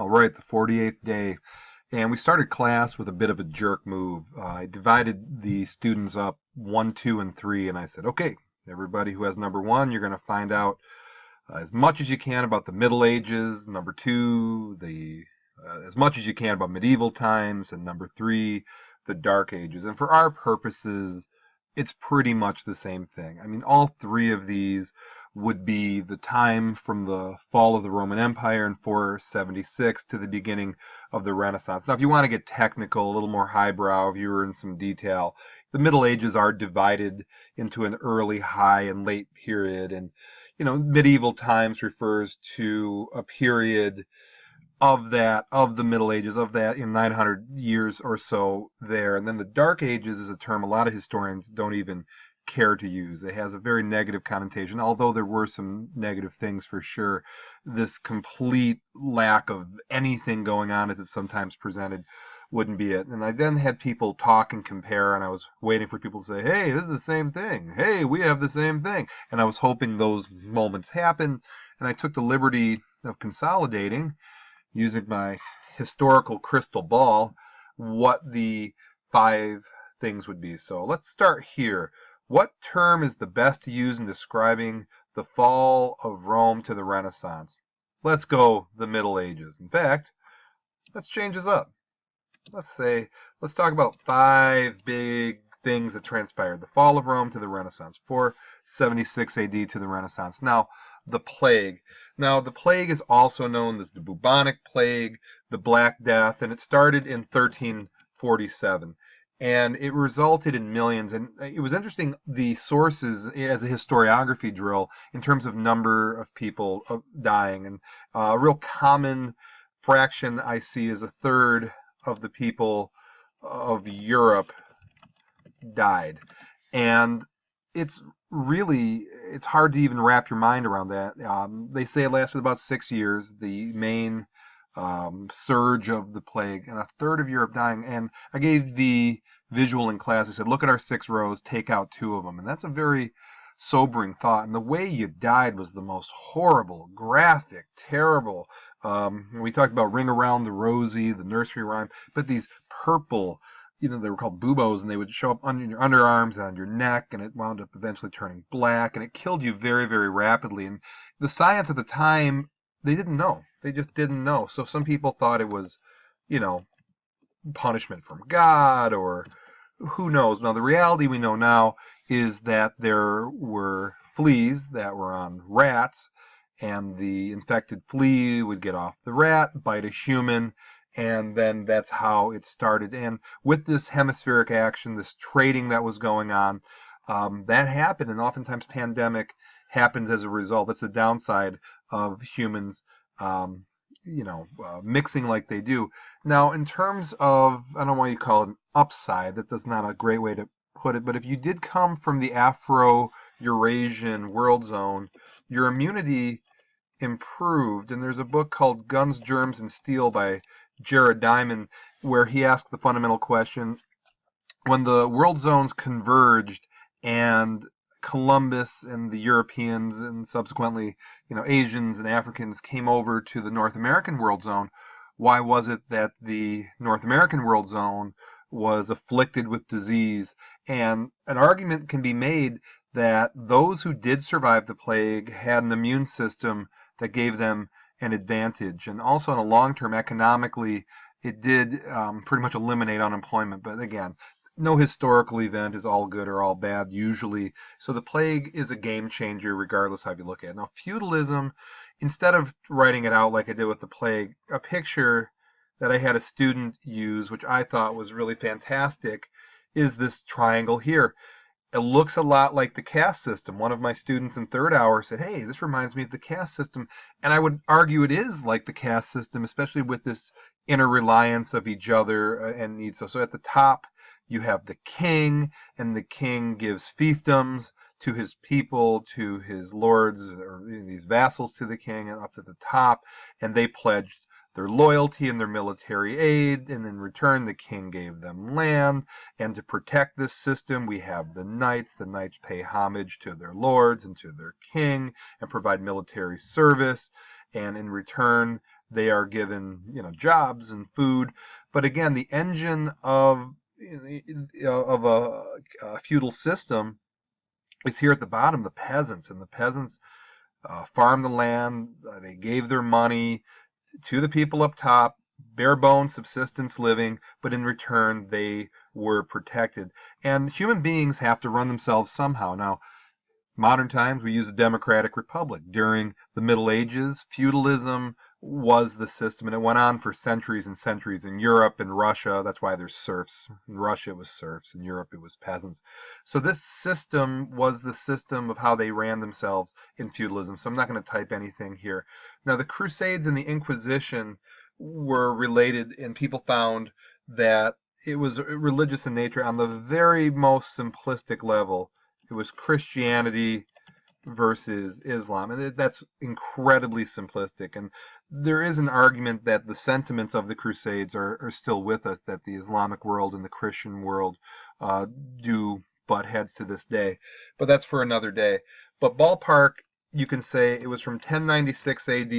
All right, the 48th day. And we started class with a bit of a jerk move. I divided the students up 1, 2, and 3, and I said, okay, everybody who has number 1, you're going to find out as much as you can about the Middle Ages. Number 2, as much as you can about medieval times. And number 3, the Dark Ages. And for our purposes, it's pretty much the same thing. I mean, all 3 of these would be the time from the fall of the Roman Empire in 476 to the beginning of the Renaissance. Now, if you want to get technical, a little more highbrow, if you were in some detail, the Middle Ages are divided into an early, high, and late period. And, medieval times refers to a period of the Middle Ages, of that 900 years or so there. And then the Dark Ages is a term a lot of historians don't even care to use. It has a very negative connotation, although there were some negative things for sure. This complete lack of anything going on, as it's sometimes presented, wouldn't be it. And I then had people talk and compare, and I was waiting for people to say, hey, this is the same thing. Hey, we have the same thing. And I was hoping those moments happen, and I took the liberty of consolidating, using my historical crystal ball, what the 5 things would be. So let's start here. What term is the best to use in describing the fall of Rome to the Renaissance? Let's go the Middle Ages. In fact, let's change this up. Let's talk about 5 big things that transpired. The fall of Rome to the Renaissance, 476 AD to the Renaissance. Now, the plague. Now, the plague is also known as the bubonic plague, the Black Death, and it started in 1347. And it resulted in millions. And it was interesting, the sources as a historiography drill in terms of number of people dying. And a real common fraction I see is 1/3 of the people of Europe died. And it's hard to even wrap your mind around that. They say it lasted about 6 years, the main surge of the plague, and 1/3 of Europe dying. And I gave the visual in class. I said, look at our 6 rows, take out 2 of them. And that's a very sobering thought. And the way you died was the most horrible, graphic, terrible. We talked about Ring Around the Rosie, the nursery rhyme, but these purple, they were called buboes, and they would show up under your underarms and on your neck, and it wound up eventually turning black, and it killed you very, very rapidly. And the science at the time, they didn't know. They just didn't know. So some people thought it was, punishment from God, or who knows. Now, the reality we know now is that there were fleas that were on rats, and the infected flea would get off the rat, bite a human, and then that's how it started. And with this hemispheric action, this trading that was going on, that happened, and oftentimes pandemic happens as a result. That's the downside of humans mixing like they do. Now, in terms of, I don't know why you call it an upside, that's not a great way to put it, but if you did come from the Afro-Eurasian world zone, your immunity improved. And there's a book called Guns, Germs, and Steel by Jared Diamond, where he asked the fundamental question, when the world zones converged and Columbus and the Europeans and subsequently, Asians and Africans came over to the North American world zone, why was it that the North American world zone was afflicted with disease? And an argument can be made that those who did survive the plague had an immune system that gave them an advantage. And also in a long term, economically, it did pretty much eliminate unemployment. But again, no historical event is all good or all bad usually. So the plague is a game changer regardless how you look at it. Now, feudalism, instead of writing it out like I did with the plague, a picture that I had a student use, which I thought was really fantastic, is this triangle here. It looks a lot like the caste system. One of my students in 3rd hour said, hey, this reminds me of the caste system. And I would argue it is like the caste system, especially with this interreliance of each other and needs. So at the top, you have the king, and the king gives fiefdoms to his people, to his lords, or these vassals to the king, and up to the top, and they pledged their loyalty and their military aid, and in return the king gave them land. And to protect this system, we have the knights. The knights pay homage to their lords and to their king and provide military service, and in return they are given, jobs and food. But again, the engine of a feudal system is here at the bottom, the peasants. And the peasants farmed the land. They gave their money to the people up top, bare bones subsistence living, but in return they were protected. And human beings have to run themselves somehow. Now, modern times, we use a democratic republic. During the Middle Ages, feudalism was the system, and it went on for centuries and centuries. In Europe and Russia, that's why there's serfs. In Russia, it was serfs. In Europe, it was peasants. So this system was the system of how they ran themselves in feudalism. So I'm not going to type anything here. Now, the Crusades and the Inquisition were related, and people found that it was religious in nature on the very most simplistic level. It was Christianity versus Islam, and that's incredibly simplistic. And there is an argument that the sentiments of the Crusades are still with us, that the Islamic world and the Christian world do butt heads to this day. But that's for another day. But ballpark, you can say it was from 1096 AD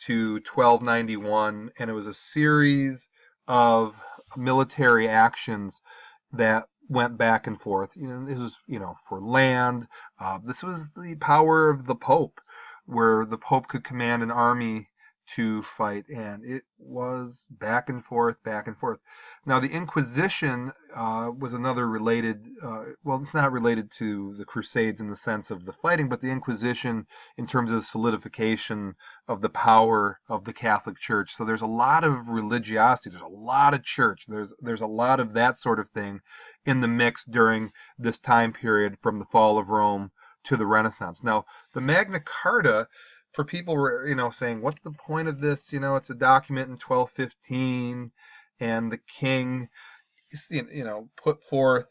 to 1291, and it was a series of military actions that went back and forth. This was, for land. This was the power of the Pope, where the Pope could command an army to fight, and it was back and forth, back and forth. Now, the Inquisition was another related, well, it's not related to the Crusades in the sense of the fighting, but the Inquisition in terms of the solidification of the power of the Catholic Church. So there's a lot of religiosity, there's a lot of church, there's a lot of that sort of thing in the mix during this time period from the fall of Rome to the Renaissance. Now, the Magna Carta, for people were, saying, what's the point of this? It's a document in 1215, and the king, put forth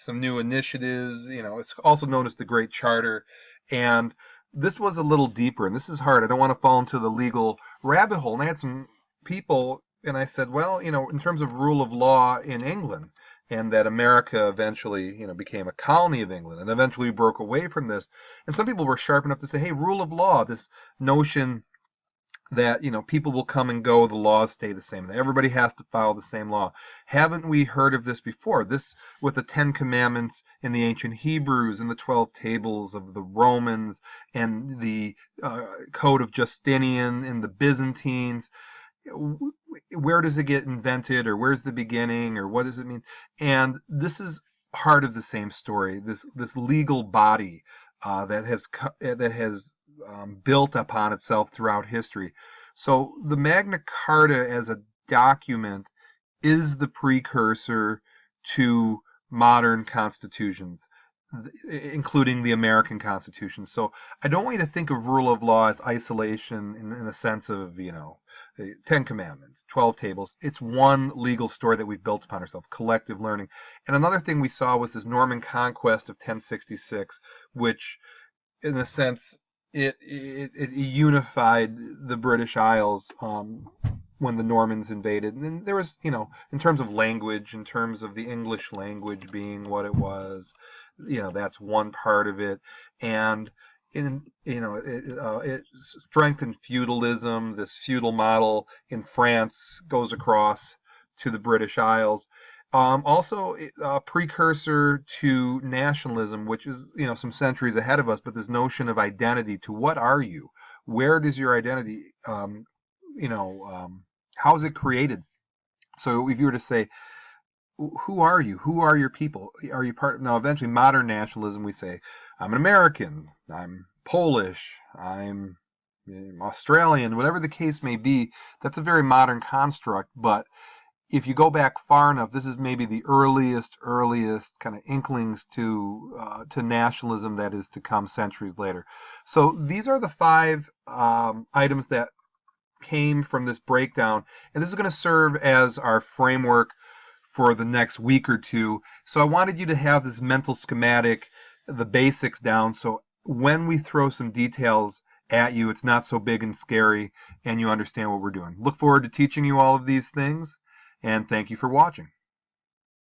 some new initiatives. It's also known as the Great Charter. And this was a little deeper, and this is hard. I don't want to fall into the legal rabbit hole. And I had some people, and I said, well, in terms of rule of law in England, and that America eventually, became a colony of England, and eventually broke away from this. And some people were sharp enough to say, hey, rule of law, this notion that, people will come and go, the laws stay the same, that everybody has to follow the same law. Haven't we heard of this before? This with the 10 Commandments in the ancient Hebrews and the 12 tables of the Romans and the Code of Justinian and the Byzantines. Where does it get invented, or where's the beginning, or what does it mean? And this is part of the same story. This legal body that has built upon itself throughout history. So the Magna Carta as a document is the precursor to modern constitutions, including the American Constitution. So I don't want you to think of rule of law as isolation in the sense of, 10 Commandments, 12 tables. It's one legal story that we've built upon ourselves, collective learning. And another thing we saw was this Norman Conquest of 1066, which, in a sense, it unified the British Isles when the Normans invaded. And there was, in terms of language, in terms of the English language being what it was, that's one part of it. And it strengthened feudalism. This feudal model in France goes across to the British Isles. Also, a precursor to nationalism, which is some centuries ahead of us. But this notion of identity, to what are you? Where does your identity? How is it created? So if you were to say, who are you? Who are your people? Are you part of, now eventually modern nationalism, we say, I'm an American, I'm Polish, I'm Australian, whatever the case may be. That's a very modern construct, but if you go back far enough, this is maybe the earliest kind of inklings to nationalism that is to come centuries later. So these are the 5 items that came from this breakdown, and this is going to serve as our framework for the next week or two. So I wanted you to have this mental schematic, the basics down, so when we throw some details at you, it's not so big and scary, and you understand what we're doing. Look forward to teaching you all of these things, and thank you for watching.